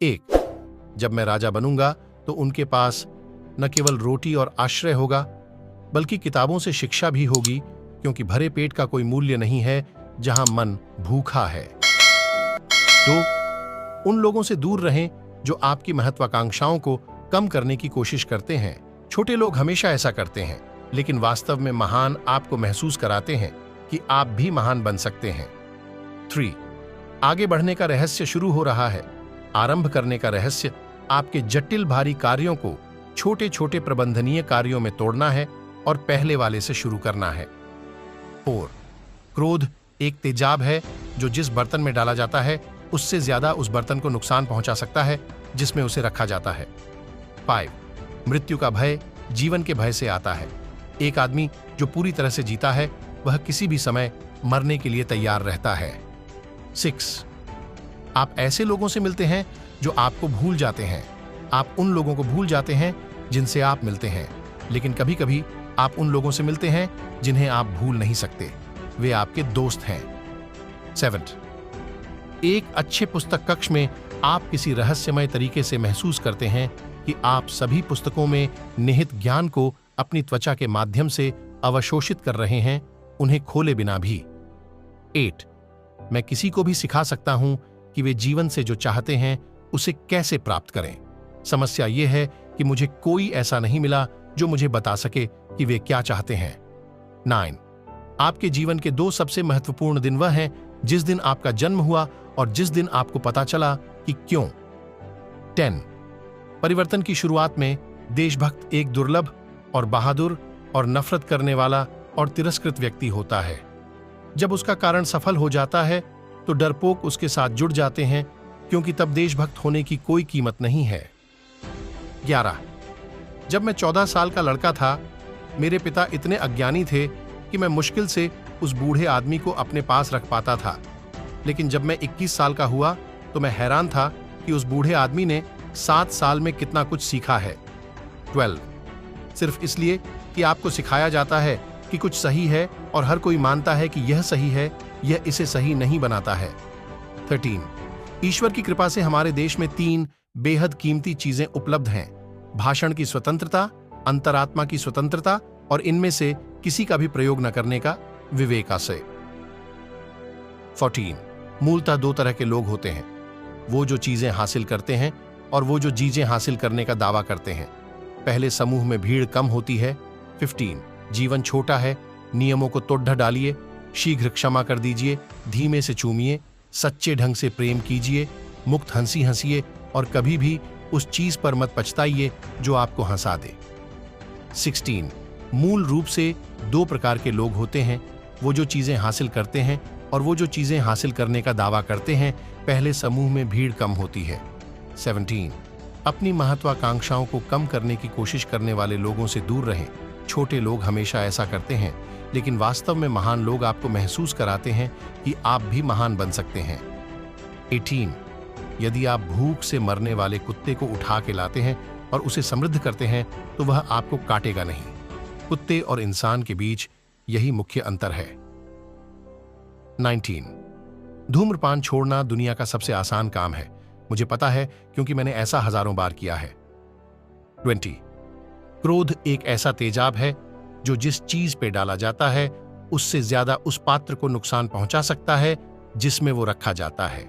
1. जब मैं राजा बनूंगा तो उनके पास न केवल रोटी और आश्रय होगा बल्कि किताबों से शिक्षा भी होगी, क्योंकि भरे पेट का कोई मूल्य नहीं है जहां मन भूखा है। 2. उन लोगों से दूर रहें जो आपकी महत्वाकांक्षाओं को कम करने की कोशिश करते हैं। छोटे लोग हमेशा ऐसा करते हैं, लेकिन वास्तव में महान आपको महसूस कराते हैं कि आप भी महान बन सकते हैं। 3. आगे बढ़ने का रहस्य शुरू हो रहा है। आरंभ करने का रहस्य आपके जटिल भारी कार्यों को छोटे छोटे प्रबंधनीय कार्यों में तोड़ना है और पहले वाले से शुरू करना है। 4. क्रोध एक तेजाब है जो जिस बर्तन में डाला जाता है उससे ज्यादा उस बर्तन को नुकसान पहुंचा सकता है जिसमें उसे रखा जाता है। 5. मृत्यु का भय जीवन के भय से आता है। एक आदमी जो पूरी तरह से जीता है वह किसी भी समय मरने के लिए तैयार रहता है। 6. आप ऐसे लोगों से मिलते हैं जो आपको भूल जाते हैं। आप उन लोगों को भूल जाते हैं जिनसे आप मिलते हैं, लेकिन कभी कभी आप उन लोगों से मिलते हैं जिन्हें आप भूल नहीं सकते। वे आपके दोस्त हैं। 7. एक अच्छे पुस्तक कक्ष में आप किसी रहस्यमय तरीके से महसूस करते हैं कि आप सभी पुस्तकों में निहित ज्ञान को अपनी त्वचा के माध्यम से अवशोषित कर रहे हैं, उन्हें खोले बिना भी। 8. मैं किसी को भी सिखा सकता हूं कि वे जीवन से जो चाहते हैं उसे कैसे प्राप्त करें। समस्या यह है कि मुझे कोई ऐसा नहीं मिला जो मुझे बता सके कि वे क्या चाहते हैं। 9. आपके जीवन के 2 सबसे महत्वपूर्ण दिन वह हैं जिस दिन आपका जन्म हुआ और जिस दिन आपको पता चला कि क्यों। 10. परिवर्तन की शुरुआत में देशभक्त एक दुर्लभ और बहादुर और नफरत करने वाला और तिरस्कृत व्यक्ति होता है। जब उसका कारण सफल हो जाता है तो डरपोक उसके साथ जुड़ जाते हैं, क्योंकि तब देशभक्त होने की कोई कीमत नहीं है। 11. जब मैं 14 साल का लड़का था, मेरे पिता इतने अज्ञानी थे कि मैं मुश्किल से उस बूढ़े आदमी को अपने पास रख पाता था, लेकिन जब मैं 21 साल का हुआ तो मैं हैरान था कि उस बूढ़े आदमी ने 7 साल में कितना कुछ सीखा है। 12. सिर्फ इसलिए कि आपको सिखाया जाता है कि कुछ सही है और हर कोई मानता है कि यह सही है, यह इसे सही नहीं बनाता है। 13. ईश्वर की कृपा से हमारे देश में 3 बेहद कीमती चीजें उपलब्ध हैं: भाषण की स्वतंत्रता, अंतरात्मा की स्वतंत्रता और इनमें से किसी का भी प्रयोग न करने का विवेक से। 14. मूलतः 2 तरह के लोग होते हैं, वो जो चीजें हासिल करते हैं और वो जो चीजें हासिल करने का दावा करते हैं। पहले समूह में भीड़ कम होती है। 15. जीवन छोटा है, नियमों को तोड़ डालिए, शीघ्र क्षमा कर दीजिए, धीमे से चूमिए, सच्चे ढंग से प्रेम कीजिए, मुक्त हंसी हंसिए और कभी भी उस चीज पर मत पछताइए जो आपको हंसा दे। 16. मूल रूप से 2 प्रकार के लोग होते हैं, वो जो चीजें हासिल करते हैं और वो जो चीजें हासिल करने का दावा करते हैं। पहले समूह में भीड़ कम होती है। 17. अपनी महत्वाकांक्षाओं को कम करने की कोशिश करने वाले लोगों से दूर रहें। छोटे लोग हमेशा ऐसा करते हैं, लेकिन वास्तव में महान लोग आपको महसूस कराते हैं कि आप भी महान बन सकते हैं। 18. यदि आप भूख से मरने वाले कुत्ते को उठा के लाते हैं और उसे समृद्ध करते हैं तो वह आपको काटेगा नहीं। कुत्ते और इंसान के बीच यही मुख्य अंतर है। 19. धूम्रपान छोड़ना दुनिया का सबसे आसान काम है, मुझे पता है क्योंकि मैंने ऐसा हजारों बार किया है। 20. क्रोध एक ऐसा तेजाब है जो जिस चीज पे डाला जाता है उससे ज्यादा उस पात्र को नुकसान पहुंचा सकता है जिसमें वो रखा जाता है।